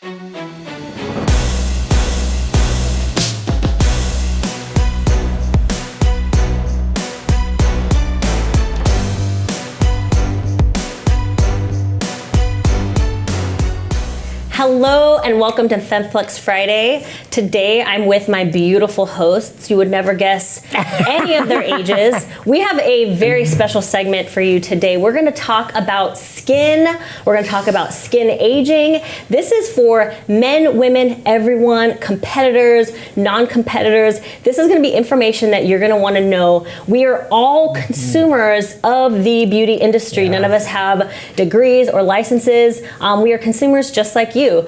Hello and welcome to Femflex Friday. Today I'm with my beautiful hosts. You would never guess any of their ages. We have a very special segment for you today. We're going to talk about skin. We're going to talk about skin aging. This is for men, women, everyone, competitors, non-competitors. This is going to be information that you're going to want to know. We are all consumers of the beauty industry. None of us have degrees or licenses. We are consumers just like you.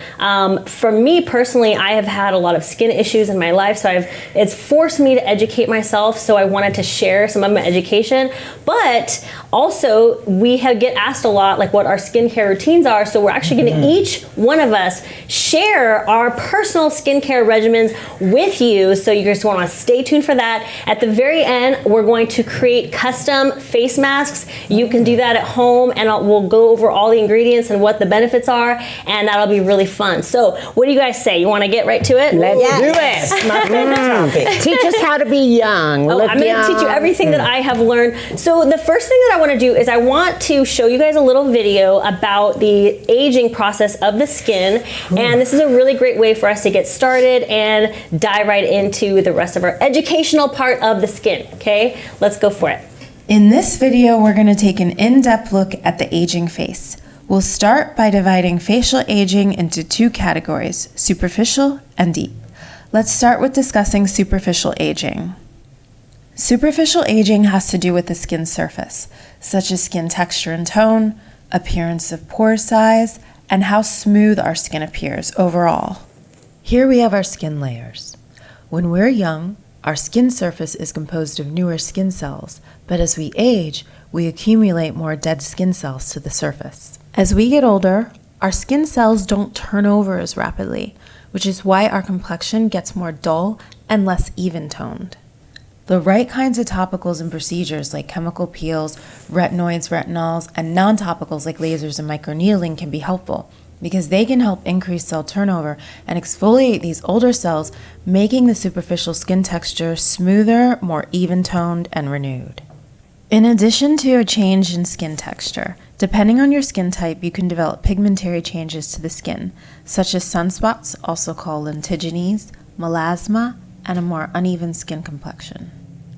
For me personally, I have had a lot of skin issues in my life, so it's forced me to educate myself, so I wanted to share some of my education. But also, we get asked a lot like what our skincare routines are, so we're actually going to each one of us share our personal skincare regimens with you, so you just want to stay tuned for that. At the very end, we're going to create custom face masks. You can do that at home, and we'll go over all the ingredients and what the benefits are, and that'll be really fun. So what do you guys say? You want to get right to it? Let's do it. My favorite topic. Teach us how to be young. I'm going to teach you everything that I have learned. So the first thing that I want to do is I want to show you guys a little video about the aging process of the skin. And this is a really great way for us to get started and dive right into the rest of our educational part of the skin. Okay, let's go for it. In this video, we're going to take an in-depth look at the aging face. We'll start by dividing facial aging into two categories, superficial and deep. Let's start with discussing superficial aging. Superficial aging has to do with the skin surface, such as skin texture and tone, appearance of pore size, and how smooth our skin appears overall. Here we have our skin layers. When we're young, our skin surface is composed of newer skin cells, but as we age, we accumulate more dead skin cells to the surface. As we get older, our skin cells don't turn over as rapidly, which is why our complexion gets more dull and less even-toned. The right kinds of topicals and procedures like chemical peels, retinoids, retinols, and non-topicals like lasers and microneedling can be helpful because they can help increase cell turnover and exfoliate these older cells, making the superficial skin texture smoother, more even-toned, and renewed. In addition to a change in skin texture, depending on your skin type, you can develop pigmentary changes to the skin, such as sunspots, also called lentigines, melasma, and a more uneven skin complexion.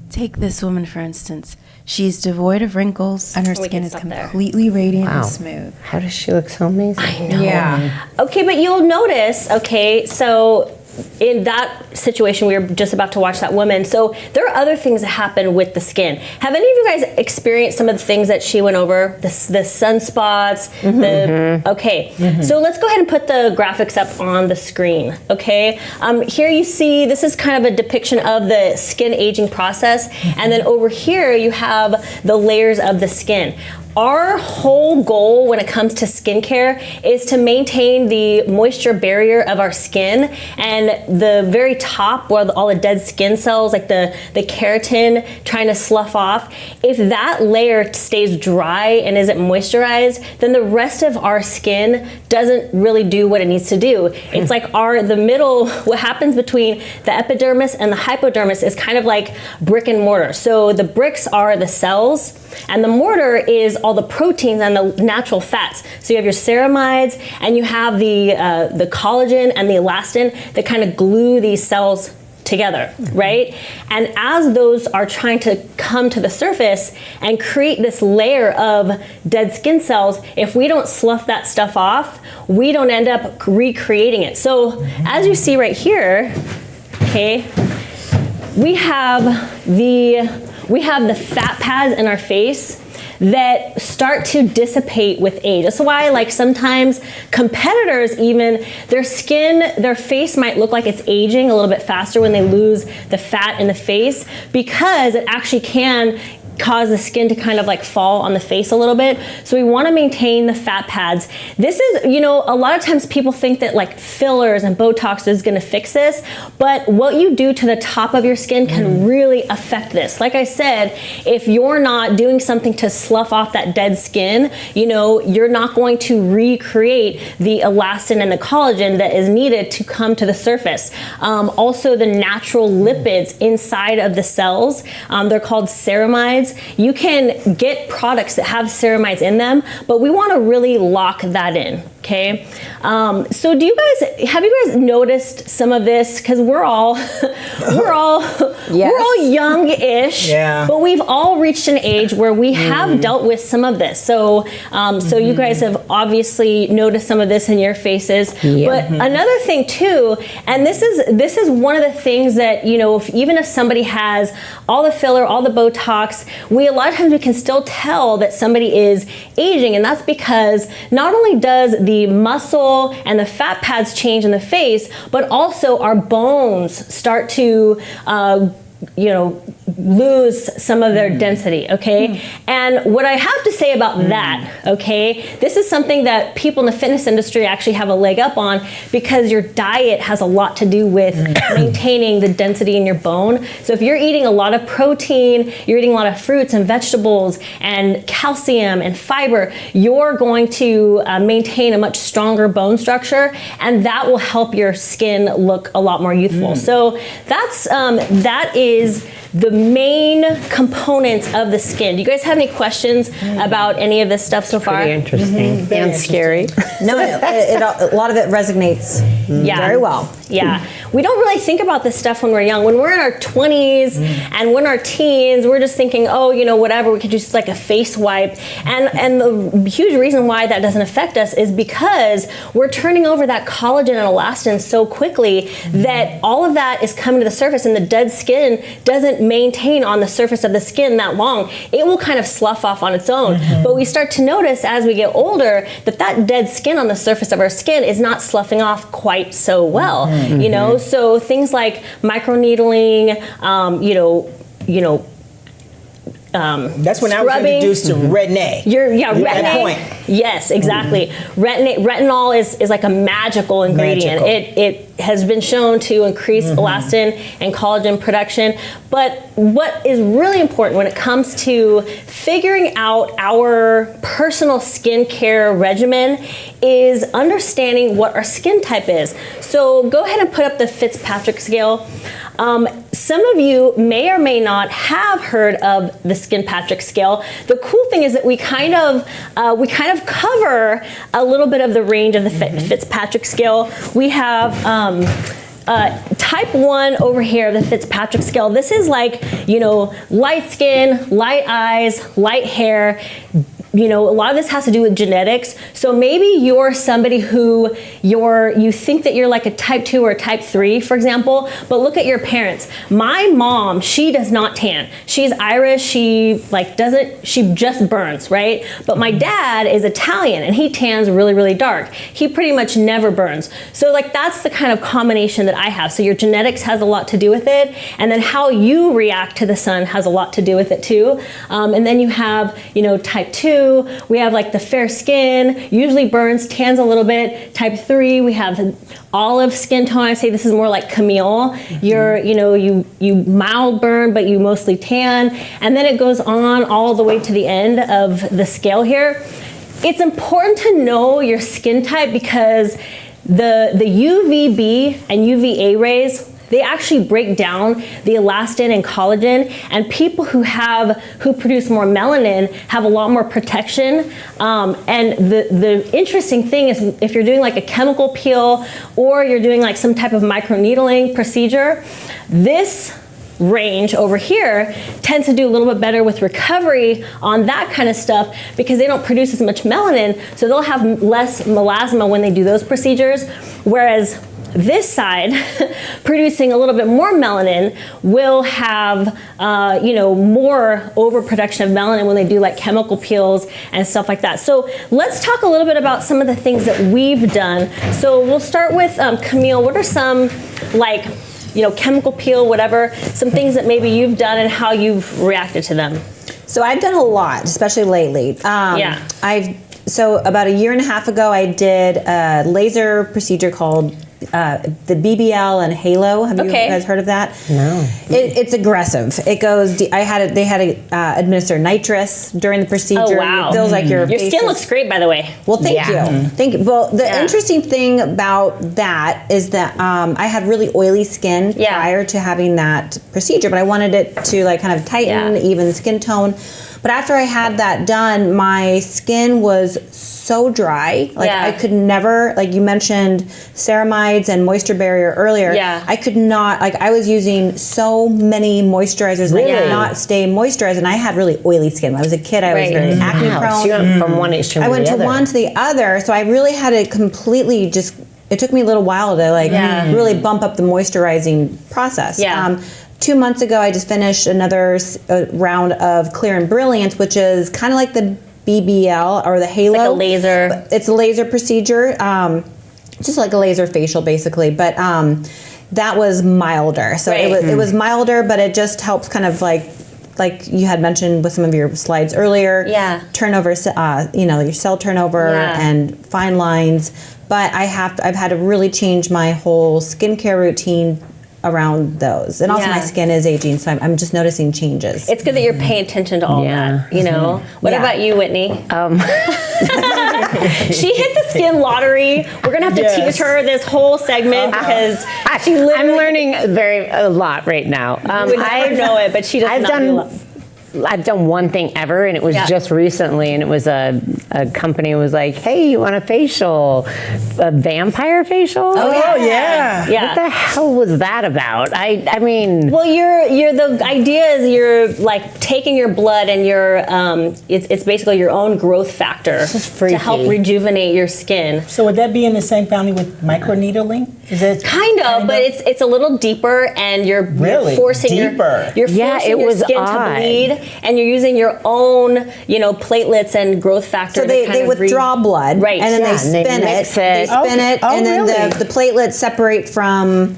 Take this woman, for instance. She's devoid of wrinkles, and her skin is completely radiant and smooth. How does she look so amazing? I know. Yeah. Okay, but you'll notice, so in that situation, we were just about to watch that woman. So there are other things that happen with the skin. Have any of you guys experienced some of the things that she went over? The sunspots, So let's go ahead and put the graphics up on the screen, okay? Here you see, this is kind of a depiction of the skin aging process. And then over here, you have the layers of the skin. Our whole goal when it comes to skincare is to maintain the moisture barrier of our skin, and the very top where all the dead skin cells, like the keratin trying to slough off, if that layer stays dry and isn't moisturized, then the rest of our skin doesn't really do what it needs to do. It's like the middle, what happens between the epidermis and the hypodermis is kind of like brick and mortar. So the bricks are the cells, and the mortar is all the proteins and the natural fats. So you have your ceramides, and you have the collagen and the elastin that kind of glue these cells together, right? And as those are trying to come to the surface and create this layer of dead skin cells, if we don't slough that stuff off, we don't end up recreating it. So as you see right here, okay, we have the fat pads in our face that start to dissipate with age. That's why, like, sometimes competitors, even their face might look like it's aging a little bit faster when they lose the fat in the face, because it actually can cause the skin to kind of like fall on the face a little bit. So we want to maintain the fat pads. This is, you know, a lot of times people think that like fillers and Botox is going to fix this, but what you do to the top of your skin can really affect this. Like I said, if you're not doing something to slough off that dead skin, you know, you're not going to recreate the elastin and the collagen that is needed to come to the surface. Also the natural lipids inside of the cells, they're called ceramides. You can get products that have ceramides in them, but we want to really lock that in. Okay, so have you guys noticed some of this? Because we're all young-ish, but we've all reached an age where we have dealt with some of this. So so you guys have obviously noticed some of this in your faces. But another thing too, and this is one of the things that, you know, even if somebody has all the filler, all the Botox, a lot of times we can still tell that somebody is aging, and that's because not only does the muscle and the fat pads change in the face, but also our bones start to you know, lose some of their density, okay? And what I have to say about that, okay, this is something that people in the fitness industry actually have a leg up on, because your diet has a lot to do with maintaining the density in your bone. So if you're eating a lot of protein, you're eating a lot of fruits and vegetables and calcium and fiber, you're going to maintain a much stronger bone structure, and that will help your skin look a lot more youthful. So that is the main components of the skin. Do you guys have any questions about any of this stuff so far? Pretty interesting and scary. No, a lot of it resonates very well. Yeah, we don't really think about this stuff when we're young. When we're in our 20s and when our teens, we're just thinking, oh, you know, whatever, we could just like a face wipe. And the huge reason why that doesn't affect us is because we're turning over that collagen and elastin so quickly that all of that is coming to the surface, and the dead skin doesn't maintain on the surface of the skin that long. It will kind of slough off on its own. But we start to notice as we get older that dead skin on the surface of our skin is not sloughing off quite so well. You know, so things like microneedling, that's when I was introduced to Retin-A. Retin-A. Yes, exactly. Retinol is like a magical ingredient. It has been shown to increase elastin and collagen production. But what is really important when it comes to figuring out our personal skincare regimen is understanding what our skin type is. So go ahead and put up the Fitzpatrick scale. Some of you may or may not have heard of the Fitzpatrick scale. The cool thing is that we kind of cover a little bit of the range of the Fitzpatrick scale. We have type 1 over here, the Fitzpatrick scale. This is like, you know, light skin, light eyes, light hair. You know, a lot of this has to do with genetics. So maybe you're somebody who you think that you're like a type 2 or a type 3, for example, but look at your parents. My mom, she does not tan. She's Irish, she just burns, right? But my dad is Italian and he tans really, really dark. He pretty much never burns. So like that's the kind of combination that I have. So your genetics has a lot to do with it, and then how you react to the sun has a lot to do with it too. And then you have, you know, type 2, we have like the fair skin, usually burns, tans a little bit. Type 3, we have olive skin tone. I say this is more like Camille. You mild burn, but you mostly tan. And then it goes on all the way to the end of the scale here. It's important to know your skin type because the UVB and UVA rays, they actually break down the elastin and collagen, and people who produce more melanin have a lot more protection. And the interesting thing is if you're doing like a chemical peel or you're doing like some type of microneedling procedure, this range over here tends to do a little bit better with recovery on that kind of stuff because they don't produce as much melanin, so they'll have less melasma when they do those procedures, whereas this side, producing a little bit more melanin, will have more overproduction of melanin when they do like chemical peels and stuff like that. So let's talk a little bit about some of the things that we've done. So we'll start with Camille. What are some chemical peel, whatever, some things that maybe you've done and how you've reacted to them? So I've done a lot, especially lately. So about a year and a half ago, I did a laser procedure called the BBL and Halo. Have you guys heard of that? No. It's aggressive. It goes. They had to administer nitrous during the procedure. Oh wow! It feels like your skin looks great, by the way. Well, thank you. Thank you. Well, the interesting thing about that is that I had really oily skin prior to having that procedure, but I wanted it to like kind of tighten, even skin tone. But after I had that done, my skin was so dry. Like I could never, like you mentioned ceramides and moisture barrier earlier. I could not, like I was using so many moisturizers and I could not stay moisturized, and I had really oily skin. When I was a kid, I was very acne prone. So you went from one extreme to the other. I went to one to the other, so I really had to completely just, it took me a little while to like really bump up the moisturizing process. 2 months ago, I just finished another round of Clear and Brilliance, which is kind of like the BBL or the Halo. It's like a laser. It's a laser procedure, just like a laser facial, basically. But that was milder. So it was milder, but it just helps kind of like you had mentioned with some of your slides earlier. Turnover, your cell turnover and fine lines. But I've had to really change my whole skincare routine around those, and also my skin is aging, so I'm just noticing changes. It's good that you're paying attention to all that, you know. What about you, Whitney? She hit the skin lottery. We're gonna have to teach her this whole segment because she literally, I'm learning a lot right now. I never know it, but she does I've done one thing ever, and it was just recently, and it was a company was like, hey, you want a facial, a vampire facial? Oh yeah. What the hell was that about? I mean, well, you're the idea is you're like taking your blood and you're it's basically your own growth factor to help rejuvenate your skin. So would that be in the same family with microneedling? Is it kind of, but it's a little deeper, and you're forcing your skin to bleed. And you're using your own, platelets and growth factor. So they withdraw blood, and then they spin it. They spin it, and then the platelets separate from.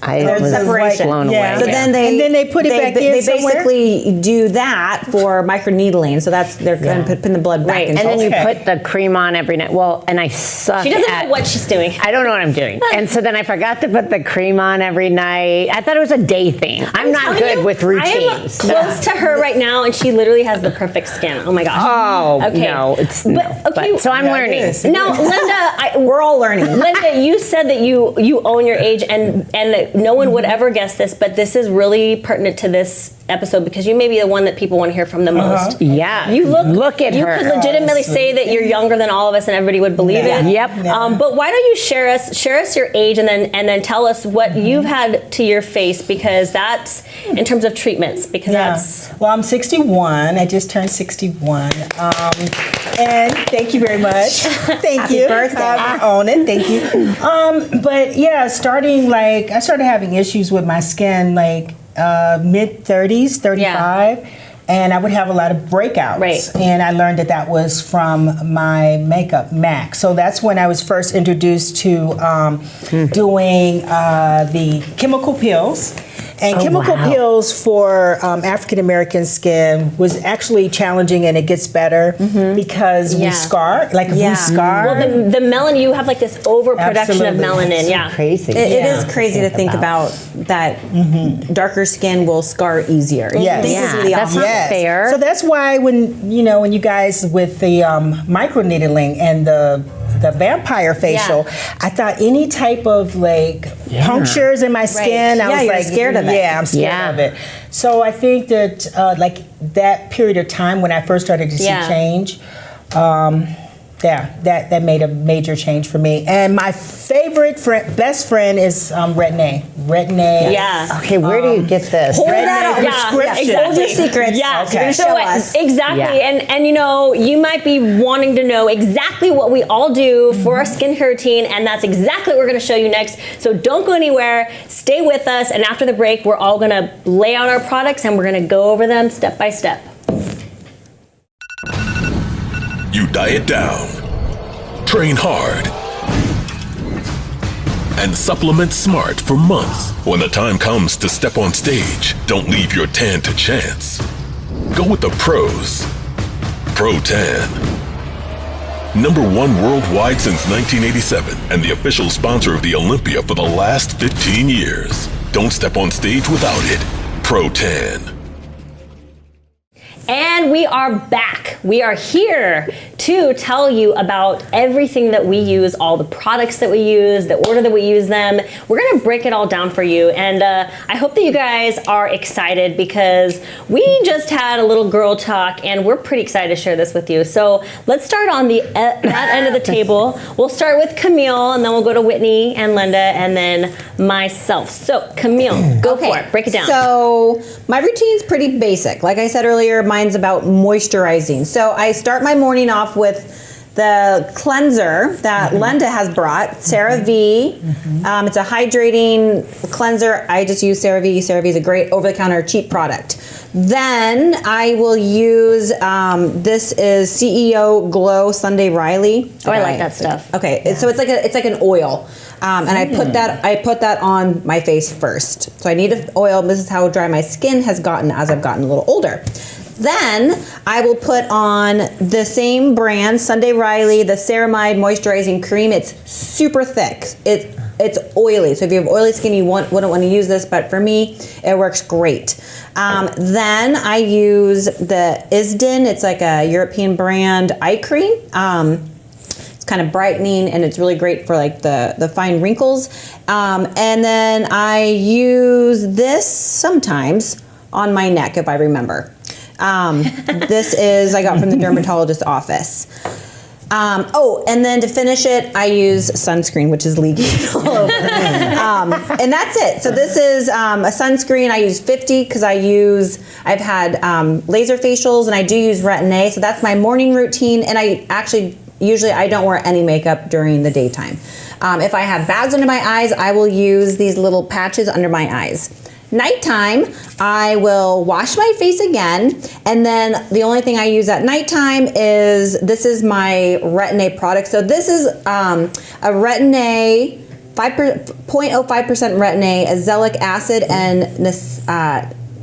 There's separation. Blown away. So then they put it back in. They basically do that for microneedling. So they're going to put the blood back in. And then you put the cream on every night. Well, and I suck. She doesn't know what she's doing. I don't know what I'm doing. And so then I forgot to put the cream on every night. I thought it was a day thing. I'm not good with routines. I am close to her right now, and she literally has the perfect skin. Oh my gosh. Oh no, so I'm learning. Now, Linda, we're all learning. Linda, you said that you own your age, and no one would ever guess this, but this is really pertinent to this episode because you may be the one that people want to hear from the most. Yeah. You look at her. You could legitimately say that you're younger than all of us and everybody would believe it. Yep. But why don't you share us your age and then tell us what you've had to your face, because that's in terms of treatments, because that's... Well, I'm 61. I just turned 61. And thank you very much. Thank you. Happy birthday. I own it. Thank you. But yeah, I started having issues with my skin mid-30s, 35. And I would have a lot of breakouts. Right. And I learned that was from my makeup, MAC. So that's when I was first introduced to doing the chemical peels. And chemical peels for African American skin was actually challenging, and it gets better because we scar, like if we scar. Well, the melanin, you have like this overproduction of melanin. It's crazy. It is crazy to think about that. Darker skin will scar easier. That's not fair. So that's why when you guys with the microneedling and the vampire facial, I thought any type of punctures in my skin, I was scared of it. Yeah, I'm scared of it. So I think that that period of time when I first started to see change, that made a major change for me. And my favorite best friend is Retin-A. Retin-A. Yeah. Okay, where do you get this? Hold that Exactly. Hold your secrets. Yeah. Okay. So Show us. exactly, and you might be wanting to know exactly what we all do for our skincare routine, and that's exactly what we're going to show you next. So don't go anywhere. Stay with us, and after the break, we're all going to lay out our products, and we're going to go over them step by step. You diet down, train hard, and supplement smart for months. When the time comes to step on stage, don't leave your tan to chance. Go with the pros. Pro Tan. #1 worldwide since 1987 and the official sponsor of the Olympia for the last 15 years. Don't step on stage without it. Pro Tan. And we are back. We are here to tell you about everything that we use, all the products that we use, the order that we use them. We're going to break it all down for you. And I hope that you guys are excited because we just had a little girl talk and we're pretty excited to share this with you. So let's start on that end of the table. We'll start with Camille and then we'll go to Whitney and Linda and then myself. So Camille, go for it. Break it down. So my routine's pretty basic. Like I said earlier, mine's about moisturizing. So I start my morning off with the cleanser that Linda has brought, CeraVe. It's a hydrating cleanser. I just use CeraVe. CeraVe is a great over-the-counter cheap product. Then I will use, this is CEO Glow Sunday Riley. Oh, I like that stuff. Okay, so it's like an oil. And I put that on my face first. So I need an oil. This is how dry my skin has gotten as I've gotten a little older. Then I will put on the same brand, Sunday Riley, the Ceramide Moisturizing Cream. It's super thick. It's oily. So if you have oily skin, you wouldn't want to use this, but for me, it works great. Then I use the Isden. It's like a European brand eye cream. It's kind of brightening and it's really great for like the fine wrinkles. And then I use this sometimes on my neck if I remember. This is, I got from the dermatologist's office. And then to finish it, I use sunscreen, which is leaking all over. And that's it. So this is a sunscreen. I use 50 because I've had laser facials and I do use Retin-A. So that's my morning routine. And usually I don't wear any makeup during the daytime. If I have bags under my eyes, I will use these little patches under my eyes. Nighttime, I will wash my face again, and then the only thing I use at nighttime this is my Retin-A product. So this is a Retin-A, 0.05% Retin-A, azelaic acid, and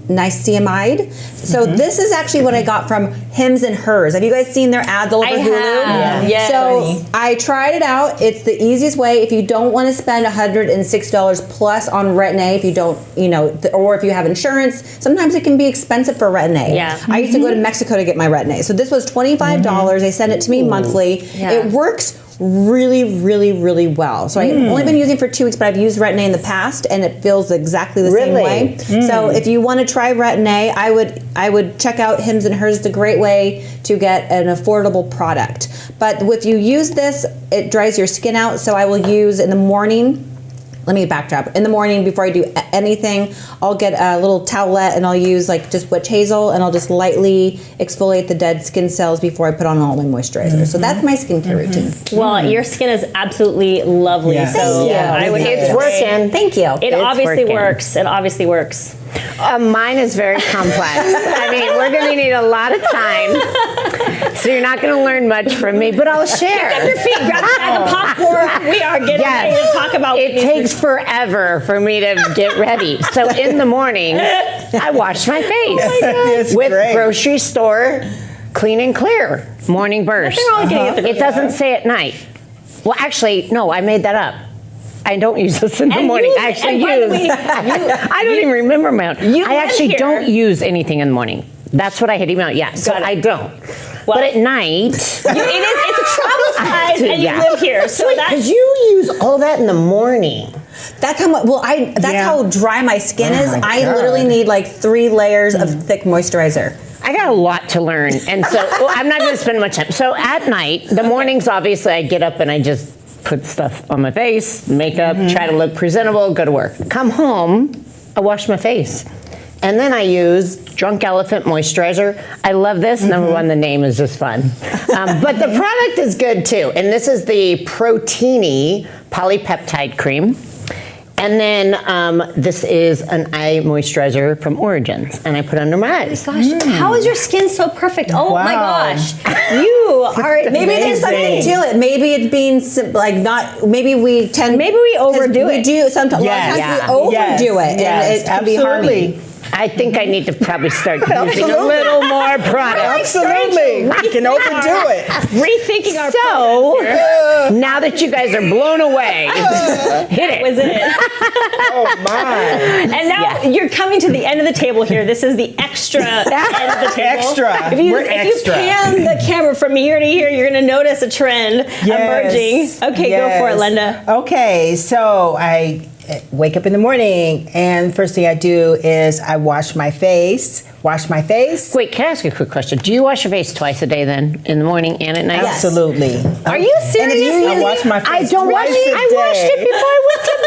niacinamide. So this is actually what I got from Hims and Hers. Have you guys seen their ads all over Hulu? Yeah. Yes. So I tried it out. It's the easiest way. If you don't want to spend $106 plus on Retin-A, if you don't, or if you have insurance, sometimes it can be expensive for Retin-A. Yeah. I used to go to Mexico to get my Retin-A. So this was $25. They send it to me monthly. Yeah. It works really, really, really well. So I've only been using it for 2 weeks, but I've used Retin-A in the past, and it feels exactly the same way. So if you want to try Retin-A, I would check out Hims and Hers. It's a great way to get an affordable product. But if you use this, it dries your skin out. So I will use in the morning. Let me backdrop. In the morning, before I do anything, I'll get a little towelette and I'll use like just witch hazel and I'll just lightly exfoliate the dead skin cells before I put on all my moisturizer. So that's my skincare routine. Well, your skin is absolutely lovely. Yes. So I would It's working. Thank you. It obviously works. It obviously works. Mine is very complex. I mean, we're going to need a lot of time, so you're not going to learn much from me, but I'll share. Pick up your feet, grab a bag of popcorn. We are getting ready to talk about it takes forever for me to get ready. So in the morning, I wash my face with grocery store Clean and Clear Morning Burst. It doesn't say at night. Well, actually, no, I made that up. I don't use this in the morning. I actually use. I don't even remember my own. I actually don't use anything in the morning. That's what I had emailed. Yeah, so I don't. Well, but at night, it's a travel size, and you live here, so because you use all that in the morning. That's how how dry my skin is. I literally need like 3 layers of thick moisturizer. I got a lot to learn, and so I'm not going to spend much time. So at night, the mornings, obviously, I get up and I just put stuff on my face, makeup, try to look presentable, go to work. Come home, I wash my face. And then I use Drunk Elephant Moisturizer. I love this. Number one, the name is just fun. But the product is good too. And this is the Proteini Polypeptide Cream. And then this is an eye moisturizer from Origins, and I put under my eyes. Gosh, how is your skin so perfect? Oh my gosh, you are. Maybe there's something to it. Maybe it's being Maybe we overdo it. We do sometimes. We overdo it, and it can be harming. I think I need to probably start using a little more product. Absolutely. We can overdo it. Rethinking our So, programs here. now that you guys are blown away, hit it. Was it? Oh, my. And now you're coming to the end of the table here. This is the extra end of the table. Extra. If you, We're if extra. you pan the camera from here to here, you're going to notice a trend emerging. Okay, go for it, Linda. Okay, so I wake up in the morning, and first thing I do is I wash my face. Wait, can I ask you a quick question? Do you wash your face twice a day then? In the morning and at night? Absolutely. Are you serious? I wash my face I don't wash twice it. a I washed day. it before I went to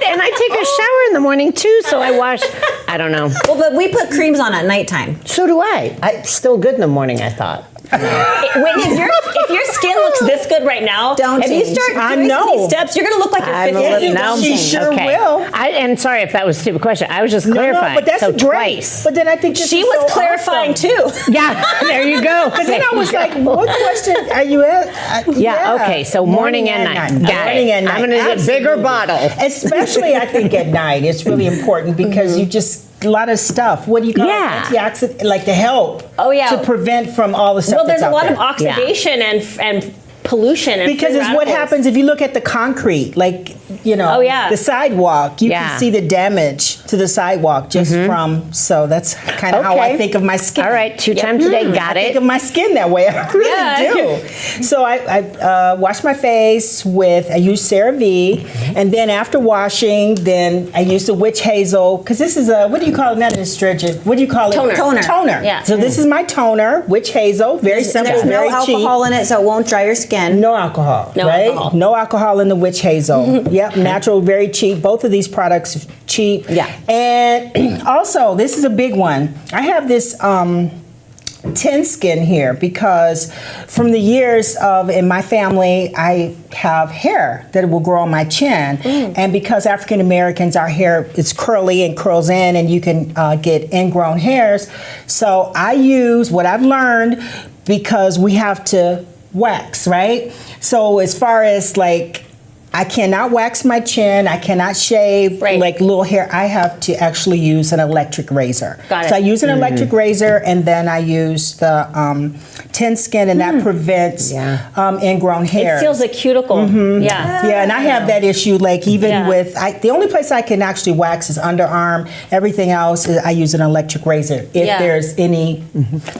bed, and I take a shower in the morning too. So I wash. I don't know. Well, but we put creams on at nighttime. So do I. It's still good in the morning. I thought. If your skin looks this good right now, Don't if you change. start I doing some of know. these steps, you're going to look like I'm you're a 50. little, no, She sure okay. will. And sorry if that was a stupid question. I was just No, clarifying. but that's so great. Twice. But then I think this She is was so clarifying awesome. too. Yeah, there you go. Because then I was like, what question are you at? Yeah, okay, so morning and night. Got Morning it. and night. I'm gonna get a bigger Absolutely. bottle. Especially, I think, at night. It's really important because you just, a lot of stuff. What do you call Yeah. it? Antioxidant, like to help. Oh, yeah. To prevent from all the stuff Well, there's that's a out lot of there. oxidation and pollution and Because free it's what radicals. happens if you look at the concrete, like, you know, Oh, yeah. the sidewalk. You Yeah. can see the damage to the sidewalk just from, so that's kind of how I Okay. think of my skin. All right, 2 times a day. Got I think it. of my skin that way. I really Yeah. do. So I wash my face I use CeraVe, and then after washing, then I use the witch hazel, because this is what do you call it? Not an astringent. What do you call it? Toner. Toner. Yeah. So this is my toner, witch hazel. Very simple, There's no very cheap. alcohol in it, so it won't dry your skin. No alcohol, No right? alcohol. No alcohol in the witch hazel. Yep, natural, very cheap. Both of these products cheap. Yeah. And also, this is a big one. I have this tin skin here because from the years of in my family, I have hair that will grow on my chin, and because African Americans, our hair is curly and curls in, and you can get ingrown hairs. So I use what I've learned because we have to wax, right? So as far as like, I cannot wax my chin, I cannot shave Right. like little hair. I have to actually use an electric razor. Got it. So I use an electric razor, and then I use the tin skin, and that prevents ingrown It hairs. seals the cuticle. Yeah. Yeah, and I have that issue. Like even Yeah. with the only place I can actually wax is underarm. Everything else, I use an electric razor if Yeah. there's any.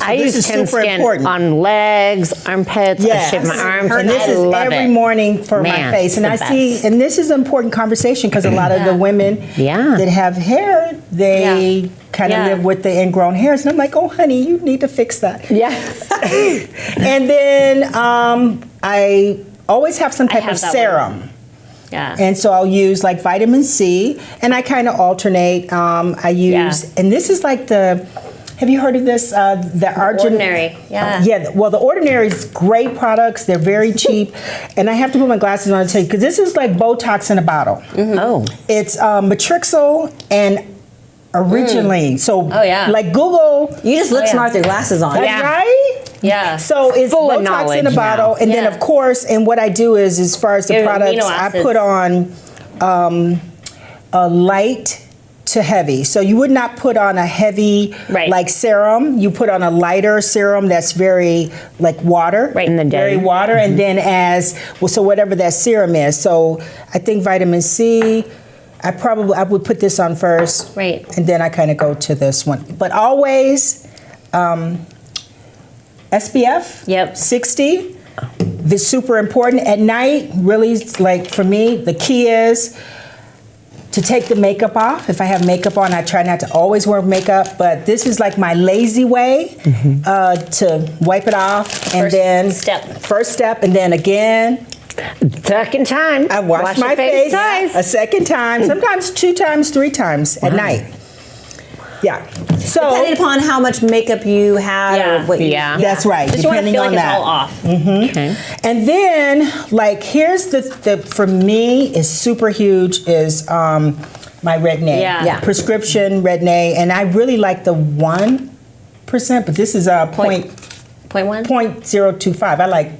I this use is tin super skin important. on legs, armpits. I shave my arms. And this I is love every it. morning for Man, my face. And it's I the see, best. and this is an important conversation because a lot of the women Yeah. that have hair, they kind of Yeah. live with the ingrown hairs. And I'm like, oh, honey, you need to fix that. Yeah. And then I always have some type have of that serum. Yeah. And so I'll use like vitamin C, and I kind of alternate. I use, and this is like have you heard of this? The Ordinary. Yeah. Yeah, well, the Ordinary is great products. They're very cheap. And I have to put my glasses on to tell you, because this is like Botox in a bottle. Oh. It's Matrixyl and Originally. So, like Google. You just look smart with your glasses on. That's Yeah. right? Yeah. So it's Full of Botox in a knowledge bottle, now. and then Yeah. of course, and what I do is, as far as the Your products, amino I acids. put on a light to heavy. So you would not put on a heavy like serum. You put on a lighter serum that's very like water, In the day. very water, and then so whatever that serum is. So I think vitamin C. I would put this on first, Right. and then I kind of go to this one. But always. SPF 60 is super important at night. Really, like for me, the key is to take the makeup off. If I have makeup on, I try not to always wear makeup, but this is like my lazy way to wipe it off. First step, and then again. Second time. I wash my your face twice. a second time, sometimes 2 times, 3 times at night. Yeah. So depending upon how much makeup you have or what you That's right. Just want to depending feel on like that. it's all off. Okay. And then, like, here's the for me is super huge is my Retin-A. Yeah. Prescription Retin-A, and I really like the 1%, but this is a point 0.1? 0.025. I like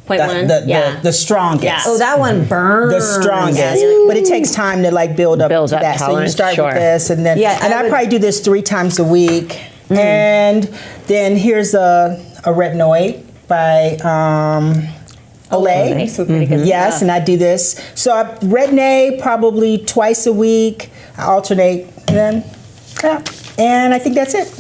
the strongest. Yeah. Oh, that one burns. The strongest, but it takes time to like build up to that. So you start with this, and then I probably do this 3 times a week. And then here's a retinoid by Olay. Some pretty good Yes, stuff. and I do this. So I retinate probably twice a week. I alternate, and I think that's it.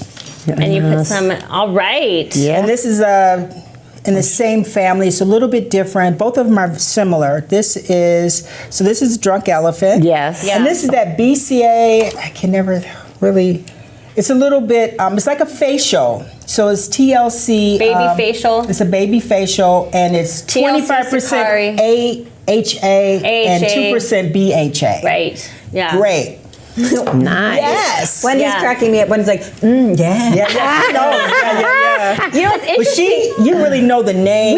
And you put some. All right. Yeah. And this is in the same family. It's a little bit different. Both of them are similar. This is Drunk Elephant. Yes. Yeah. And this is that BCA. I can never really. It's a little bit. It's like a facial. So it's TLC. Baby facial. It's a baby facial, and it's TLC 25% AHA and 2% BHA. Right. Yeah. Great. Nice. Yes. Wendy's cracking me up. Wendy's like, yeah. Yeah. No, yeah. You know, it's But interesting. you really know the name.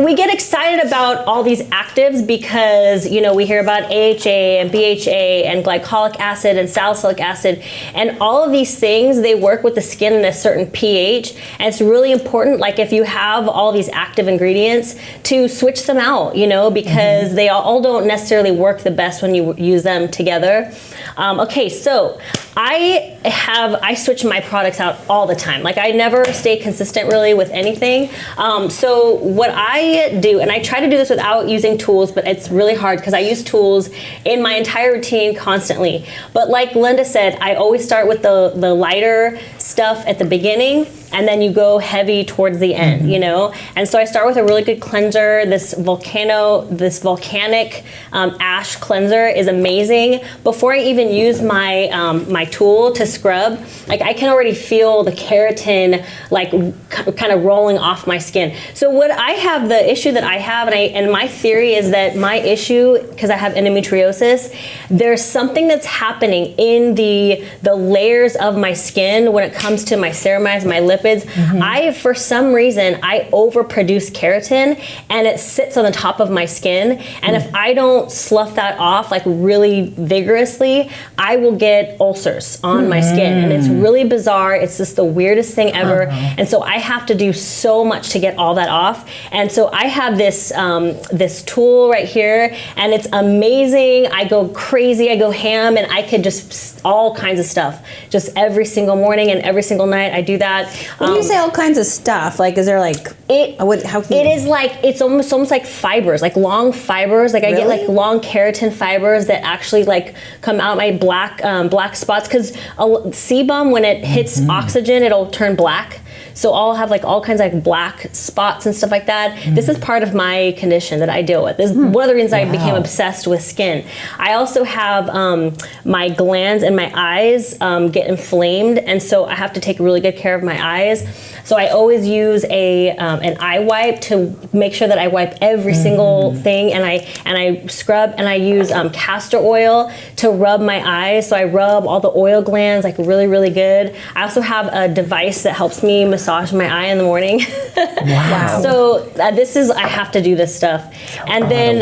We get excited about all these actives because, you know, we hear about AHA and BHA and glycolic acid and salicylic acid, and all of these things, they work with the skin in a certain pH, and it's really important, like if you have all these active ingredients, to switch them out, you know, because they all don't necessarily work the best when you use them together. Okay, so I switch my products out all the time. Like I never stay consistent really with anything. So what I do, and I try to do this without using tools, but it's really hard because I use tools in my entire routine constantly. But like Linda said, I always start with the lighter stuff at the beginning, and then you go heavy towards the end, you know? And so I start with a really good cleanser. This volcanic ash cleanser is amazing. Before I even use my my tool to scrub, like I can already feel the keratin like kind of rolling off my skin. So what I have, the issue that I have, and my theory is that my issue, because I have endometriosis, there's something that's happening in the layers of my skin when it comes to my ceramides, my lipids. For some reason, I overproduce keratin, and it sits on the top of my skin. And if I don't slough that off like really vigorously, I will get ulcers on my skin, and it's really bizarre. It's just the weirdest thing ever. And so I have to do so much to get all that off. And so I have this this tool right here, and it's amazing. I go crazy, I go ham, and I could just all kinds of stuff, just every single morning and every single night. I do that. When you say all kinds of stuff, like, is there like it's almost like fibers, like long fibers. Like I get like long keratin fibers that actually like come out my black spots, because sebum, when it hits oxygen, it'll turn black. So I'll have like all kinds of like black spots and stuff like that. This is part of my condition that I deal with. This is one of the reasons I became obsessed with skin. I also have my glands in my eyes get inflamed, and so I have to take really good care of my eyes. So I always use an eye wipe to make sure that I wipe every single thing, and I scrub, and I use castor oil to rub my eyes. So I rub all the oil glands like really, really good. I also have a device that helps me massage my eye in the morning. Wow. So I have to do this stuff. And then,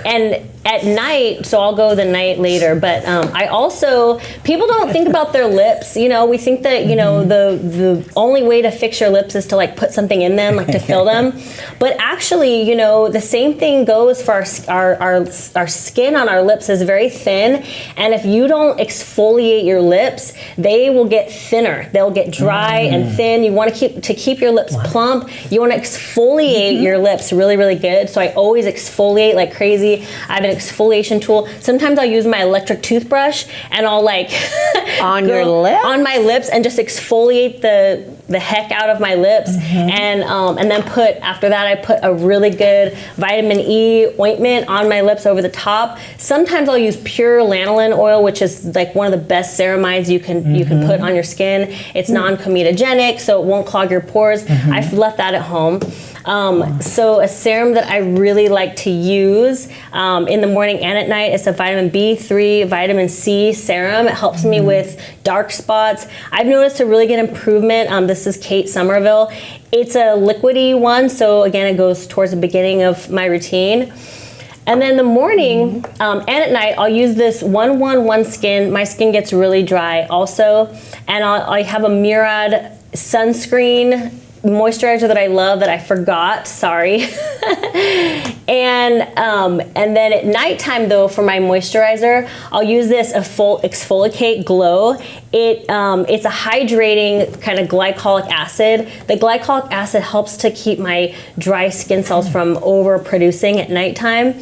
and at night, so I'll go the night later, but I also, people don't think about their lips. You know, we think that, you know, the only way to fix your lips is to like put something in them, like to fill them. But actually, you know, the same thing goes for our skin on our lips is very thin. And if you don't exfoliate your lips, they will get thinner. They'll get dry and thin. You want to keep your lips plump. You want to exfoliate your lips really, really good. So I always exfoliate like crazy. I have an exfoliation tool. Sometimes I'll use my electric toothbrush, and I'll like on your lips, on my lips, and just exfoliate the heck out of my lips. And then after that I put a really good vitamin E ointment on my lips over the top. Sometimes I'll use pure lanolin oil, which is like one of the best ceramides you can put on your skin. It's non-comedogenic, so it won't clog your pores. I've left that at home. So a serum that I really like to use in the morning and at night is a vitamin B3, vitamin C serum. It helps me with dark spots. I've noticed a really good improvement. This is Kate Somerville. It's a liquidy one, so again, it goes towards the beginning of my routine. And then in the morning and at night, I'll use this 1-1-1 skin. My skin gets really dry also. And I have a Murad sunscreen moisturizer that I love that I forgot. Sorry. And then at nighttime though, for my moisturizer, I'll use this Exfoliate Glow. It's a hydrating kind of glycolic acid. The glycolic acid helps to keep my dry skin cells from overproducing at nighttime.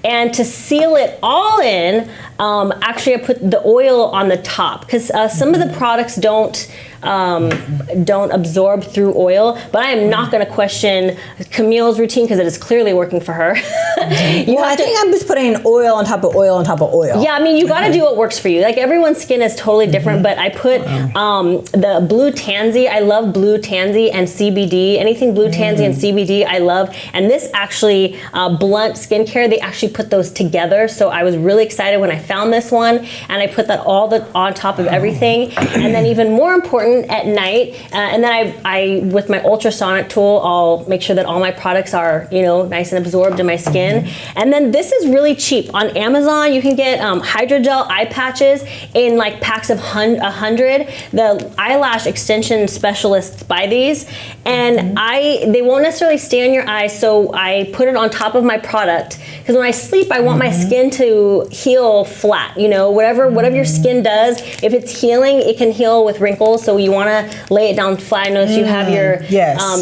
And to seal it all in, actually I put the oil on the top, because some of the products don't absorb through oil, but I am not going to question Camille's routine because it is clearly working for her. I think I'm just putting oil on top of oil on top of oil. Yeah, I mean, you got to do what works for you. Like, everyone's skin is totally different, but I put the blue tansy. I love blue tansy and CBD. Anything blue tansy and CBD I love. And this actually, Blunt Skincare, they actually put those together. So I was really excited when I found this one, and I put that all on top of everything. And then even more important, at night, and then I with my ultrasonic tool, I'll make sure that all my products are, nice and absorbed in my skin. And then this is really cheap. On Amazon, you can get hydrogel eye patches in like packs of 100. The eyelash extension specialists buy these, and they won't necessarily stay on your eyes, so I put it on top of my product, because when I sleep, I want my skin to heal flat. Whatever your skin does, if it's healing, it can heal with wrinkles, so you want to lay it down flat. I notice you have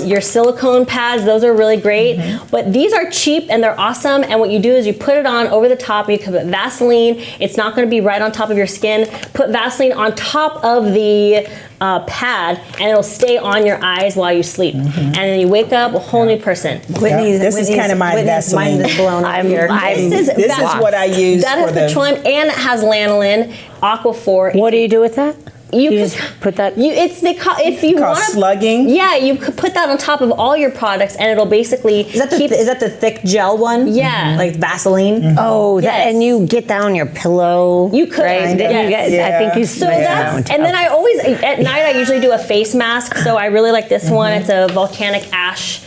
your silicone pads. Those are really great. But these are cheap and they're awesome. And what you do is you put it on over the top. You can put Vaseline. It's not going to be right on top of your skin. Put Vaseline on top of the pad, and it'll stay on your eyes while you sleep. And then you wake up a whole new person. This is kind of my Vaseline. Mind is blown up here. This is what I use that for has petroleum, and it has lanolin, Aquaphor. What do you do with that? You just put that. If you want slugging. Yeah, you could put that on top of all your products, and it'll basically. Is that the thick gel one? Yeah, like Vaseline. Oh, yes. And you get that on your pillow. You could. Right? Yes. I think you. So that's. And then I always at night I usually do a face mask. So I really like this one. It's a volcanic ash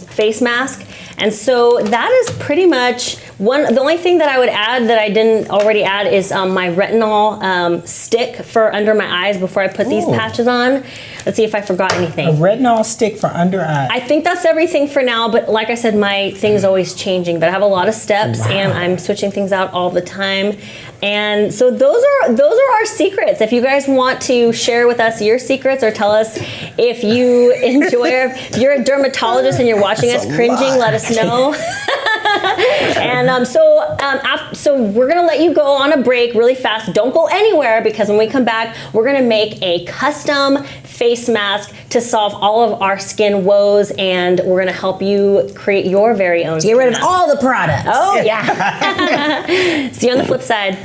face mask. And so that is pretty much the only thing that I would add that I didn't already add is my retinol stick for under my eyes before I put these patches on. Let's see if I forgot anything. A retinol stick for under eyes. I think that's everything for now, but like I said, my thing's always changing, but I have a lot of steps and I'm switching things out all the time. And so those are our secrets. If you guys want to share with us your secrets, or tell us if you enjoy, if you're a dermatologist and you're watching us cringing, let us know. And so we're gonna let you go on a break really fast. Don't go anywhere, because when we come back, we're gonna make a custom face mask to solve all of our skin woes, and we're gonna help you create your very own. Get rid of all the products. Oh yeah. See you on the flip side.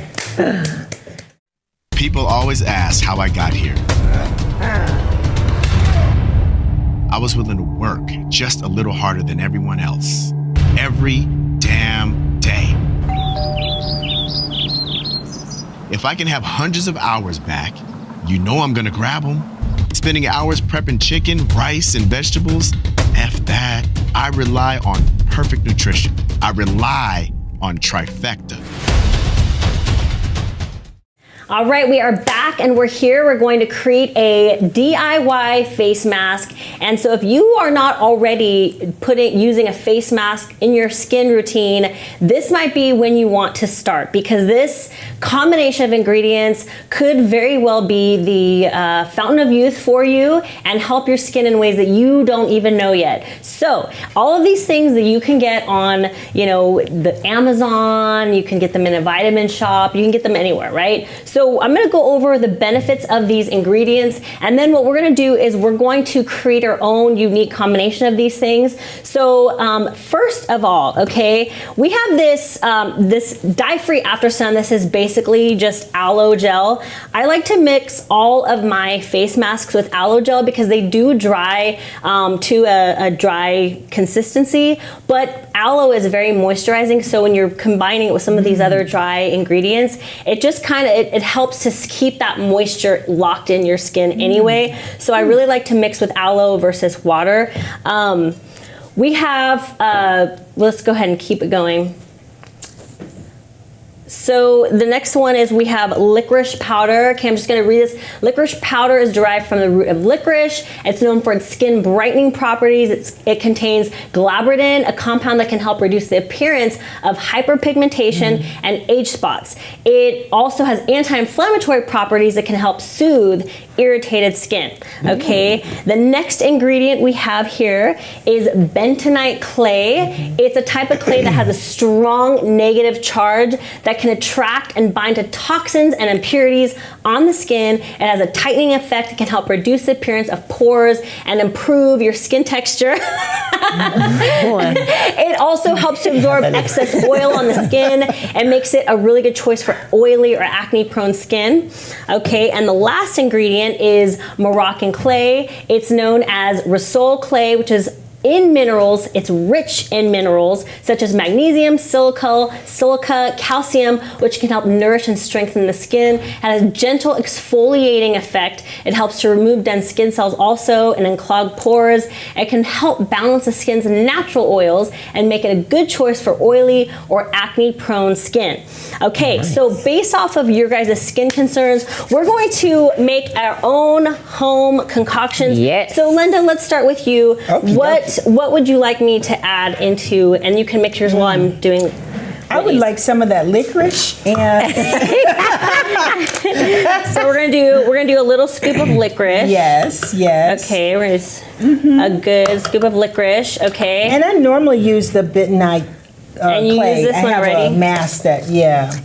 People always ask how I got here. I was willing to work just a little harder than everyone else. Every damn day. If I can have hundreds of hours back, you know I'm gonna grab them. Spending hours prepping chicken, rice, and vegetables, F that. I rely on perfect nutrition. I rely on Trifecta. All right, we are back and we're here. We're going to create a DIY face mask. And so if you are not already using a face mask in your skin routine, this might be when you want to start, because this combination of ingredients could very well be the fountain of youth for you and help your skin in ways that you don't even know yet. So all of these things that you can get on, the Amazon, you can get them in a vitamin shop, you can get them anywhere, right? So I'm gonna go over the benefits of these ingredients, and then what we're gonna do is we're going to create our own unique combination of these things. So first of all, okay, we have this dye-free after sun. This is basically just aloe gel. I like to mix all of my face masks with aloe gel because they do dry to a dry consistency, but aloe is very moisturizing, so when you're combining it with some of these other dry ingredients, it just it helps to keep that moisture locked in your skin anyway. So I really like to mix with aloe versus water. We have, let's go ahead and keep it going. So the next one is we have licorice powder. Okay, I'm just going to read this. Licorice powder is derived from the root of licorice. It's known for its skin brightening properties. It contains glabridin, a compound that can help reduce the appearance of hyperpigmentation and age spots. It also has anti-inflammatory properties that can help soothe irritated skin. Okay, the next ingredient we have here is bentonite clay. It's a type of clay that has a strong negative charge that can attract and bind to toxins and impurities on the skin. It has a tightening effect that can help reduce the appearance of pores and improve your skin texture. It also helps to absorb excess oil on the skin and makes it a really good choice for oily or acne prone skin. Okay, and the last ingredient is Moroccan clay. It's known as Risol clay, which is in minerals. It's rich in minerals such as magnesium, silica, calcium, which can help nourish and strengthen the skin. It has a gentle exfoliating effect. It helps to remove dense skin cells also and unclog pores. It can help balance the skin's natural oils and make it a good choice for oily or acne prone skin. Okay, so based off of your guys' skin concerns, we're going to make our own home concoctions. Yes. So Linda, let's start with you. What would you like me to add into, and you can mix yours while I'm doing. I would like some of that licorice and So we're gonna do a little scoop of licorice. yes. Okay, we're gonna a good scoop of licorice. Okay. And I normally use the bentonite And you clay. use this I one have already? a mask that,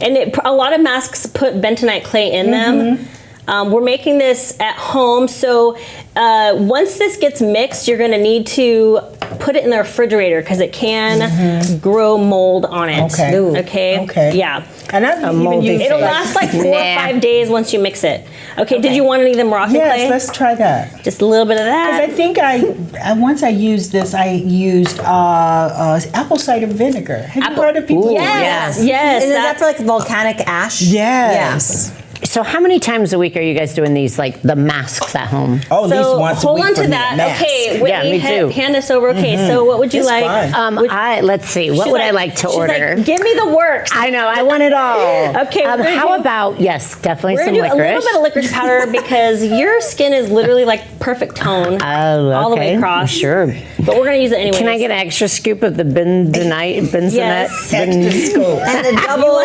And a lot of masks put bentonite clay in them. We're making this at home, so once this gets mixed, you're going to need to put it in the refrigerator because it can grow mold on it. Okay. Yeah. And I've even used It'll last like 4 or 5 days once you mix it. Okay. Did you want any of the Moroccan clay? Yes, let's try that. Just a little bit of that. Because I think once I used this, I used apple cider vinegar. Have you heard of people? Yes. And is that for like volcanic ash? Yes. So how many times a week are you guys doing these, like the masks at home? Oh, at least once a hold week on for to me, that. max. Okay, Whitney, me too. hand this over. Okay, so what would you It's like? fine. Let's see. What She's would I like to she's order? Like, give me the works. I know. I want it all. Okay, we're gonna how do- about definitely We're some gonna do a licorice. little bit of licorice powder because your skin is literally like perfect tone all the way okay. across. Sure. But we're gonna use it anyway. Can I get an extra scoop of the benzonite? Yes. Extra scoop. And a double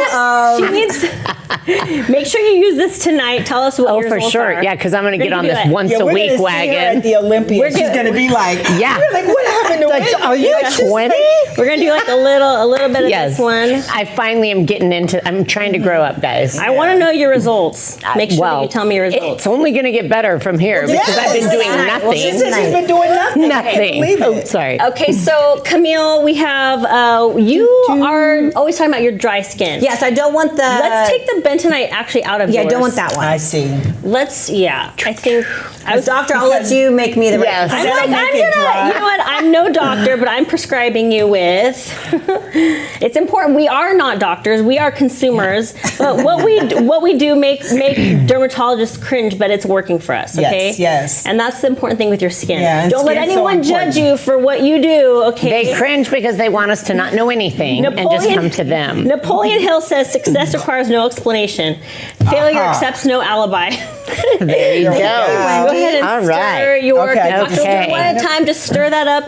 She of needs. Make sure you use this tonight. Tell us what Oh, your for results sure. are. Yeah, because I'm going to We're get on gonna this do it. once Yeah, a we're week gonna see her wagon. at the Olympia. We're She's gonna- gonna be like, Yeah. We're like, what happened to Whitney? Are you 20? We're gonna do like a little bit of Yes. this one. I finally am getting into. I'm trying to grow up, guys. I want to know your results. Make sure that you tell me your results. It's only going to get better from here because I've been doing Yes. Well, she nothing. said she's been doing nothing. Nothing. Believe Oh, it. sorry. Okay, so Camille, we have you are always talking about your dry skin. Yes, I don't want the. Let's take the bentonite actually out of Yeah, I yours. don't want that one. I see. I think. Doctor, I'll let you make me the Yes. right. I'm That'll like, make I'm it gonna, dry. you know what? I'm no doctor, but I'm prescribing you with. It's important. We are not doctors. We are consumers. But what we do make dermatologists cringe, but it's working for us. Okay. Yes, yes. And that's the important thing with your skin. Yeah, and Don't let skin's so anyone judge important. you for what you do. Okay. They cringe because they want us to not know anything and just come to them. Napoleon Hill says success requires no explanation. Failure accepts no alibi. There you go. Go ahead and All stir right. your Okay. concoction Okay. one at a time. Just stir that up.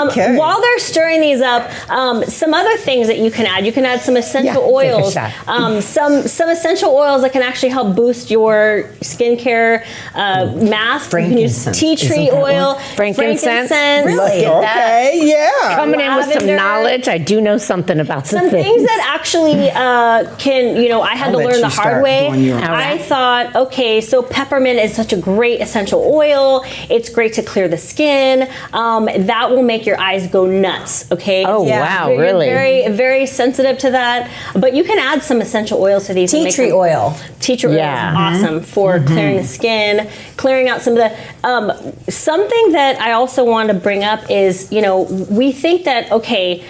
Okay. While they're stirring these up, some other things that you can add. You can add some essential Yeah, take a oils. shot. Some essential oils that can actually help boost your skincare mask. You can use Frankincense. tea tree Isn't that oil, Frankincense? Really? Okay, yeah. Coming in with some Lavender. knowledge, I do know something about Some things that actually can, I had I'll to let learn you the hard start way. doing your- All I right. thought, okay, so peppermint is such a great essential oil. It's great to clear the skin. That will make your eyes go nuts, okay? Oh, wow, You're really? very, very sensitive to that. But you can add some essential oils to these. and Tea make tree them- oil. Tea tree oil Yeah. is awesome for clearing the skin, clearing out some of the. Something that I also want to bring up is, we think that, okay,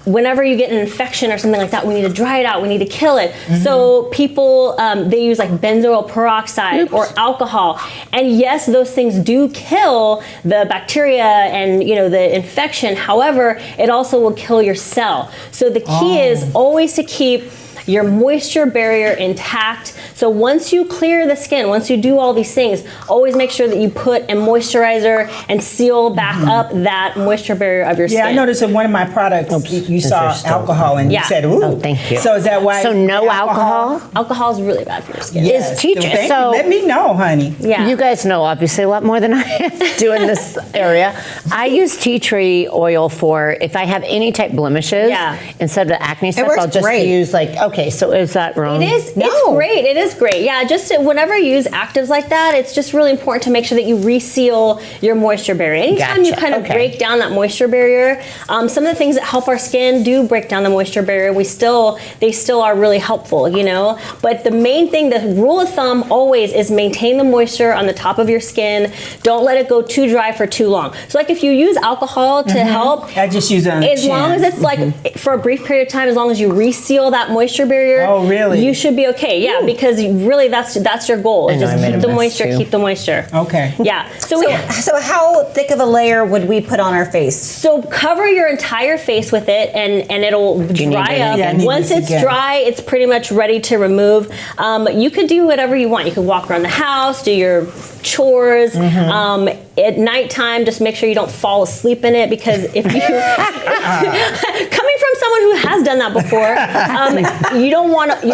whenever you get an infection or something like that, we need to dry it out, we need to kill it. So people, they use like benzoyl peroxide or alcohol. And yes, those things do kill the bacteria and, the infection. However, it also will kill your cell. So the key is always to keep your moisture barrier intact. So once you clear the skin, once you do all these things, always make sure that you put a moisturizer and seal back up that moisture barrier of your skin. Yeah, I noticed in one of my products, you saw alcohol and you said, ooh. Oh, thank you. So is that why? So no alcohol? Alcohol is really bad for your skin. Is teacher. Thank So you. Let me know, honey. Yeah. you guys know obviously a lot more than I do in this area. I use tea tree oil for if I have any type blemishes. Yeah. Instead of acne stuff, works I'll just great. use okay, so is that wrong? It is. It's great. It is great. Yeah. Just whenever you use actives like that, it's just really important to make sure that you reseal your moisture barrier. Anytime you Gotcha. kind of break down that moisture barrier, some of the things that help our skin do break down the moisture barrier. They still are really helpful, you know. But the main thing, the rule of thumb always is maintain the moisture on the top of your skin. Don't let it go too dry for too long. So like if you use alcohol to help, I just use it on the as long as chin. it's like for a brief period of time, as long as you reseal that moisture barrier, Oh, really? you should be okay. Yeah, because really that's your goal. Is I know, just I made keep a the mess moisture, too. keep the moisture. Okay. Yeah. So how thick of a layer would we put on our face? So cover your entire face with it, and it'll you need dry it up. again? Yeah, I need Once this it's again. dry, it's pretty much ready to remove. You could do whatever you want. You could walk around the house, do your chores. At nighttime, just make sure you don't fall asleep in it, because if you coming from someone who has done that before, you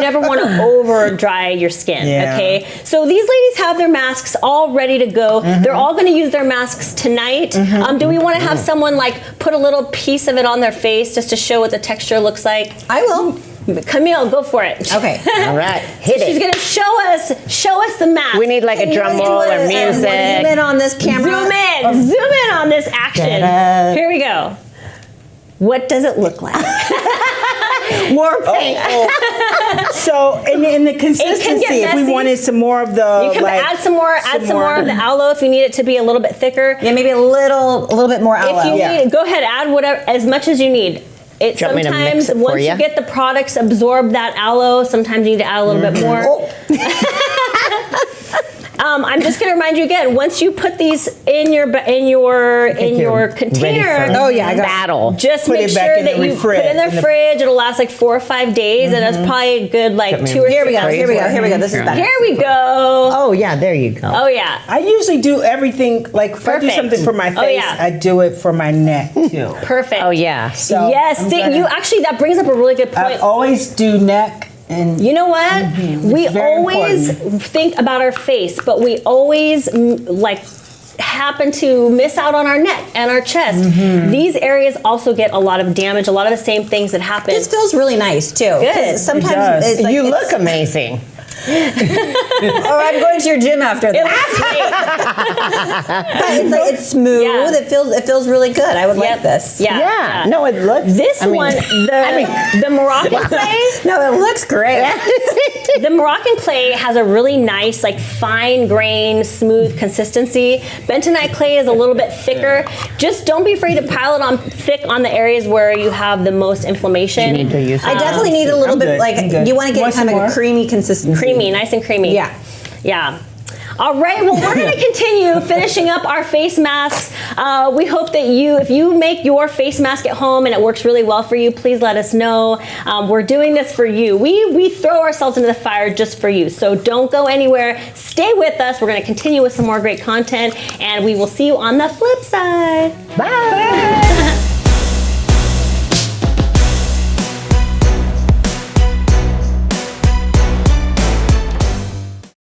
never want to over dry your skin. Yeah. Okay, so these ladies have their masks all ready to go. They're all going to use their masks tonight. Do we want to have someone like put a little piece of it on their face just to show what the texture looks like? I will. Camille, go for it. Okay. All right, hit She's it. going to show us the mask. We need like a drum roll or music. Zoom in on this camera. Zoom in on this action. Ta-da. Here we go. What does it look like? More paint. So in the consistency, if we messy. wanted some more of the, You can add some more of the aloe if you need it to be a little bit thicker. Yeah, maybe a little bit more aloe. If you need, go ahead, add whatever, as much as you need. It Do you want me to mix sometimes it for once you ya? get the products absorb that aloe, sometimes you need to add a little bit more. I'm just going to remind you again. Once you put these in your container, battle. just Put make it back sure in that the you put it in the fridge. It'll last like 4 or 5 days, and that's probably a good like 2 or 3 Here we go. This is better. Here we go. Oh yeah, there you go. Oh yeah. I usually do everything, like if I do Perfect. something for my face, Oh, yeah. I do it for my neck too. Perfect. Oh yeah. So yes. I'm See, gonna- you actually, that brings up a really good I point. always do neck and You know what? We It's very always think about our face, but we always happen to miss out on our neck and our chest. These areas also get a lot of damage, a lot of the same things that happen. This feels really nice too. Good. 'Cause Sometimes It does. it's like You look amazing. Oh, I'm going to your gym after this. But it's smooth. Yeah. It feels really good. I would like this. Yeah. Yeah. No, it looks. This I mean, one, the Moroccan clay, No, it looks great. the Moroccan clay has a really nice, like fine grain, smooth consistency. Bentonite clay is a little bit thicker. Just don't be afraid to pile it on thick on the areas where you have the most inflammation. You need to use I definitely need a little I'm bit good. like I'm good. you want to get Want kind some of a more? creamy consistency. Creamy, nice and creamy. Yeah. Yeah. All right, well, we're going to continue finishing up our face masks. We hope that if you make your face mask at home and it works really well for you, please let us know. We're doing this for you. We throw ourselves into the fire just for you. So don't go anywhere. Stay with us. We're going to continue with some more great content, and we will see you on the flip side. Bye.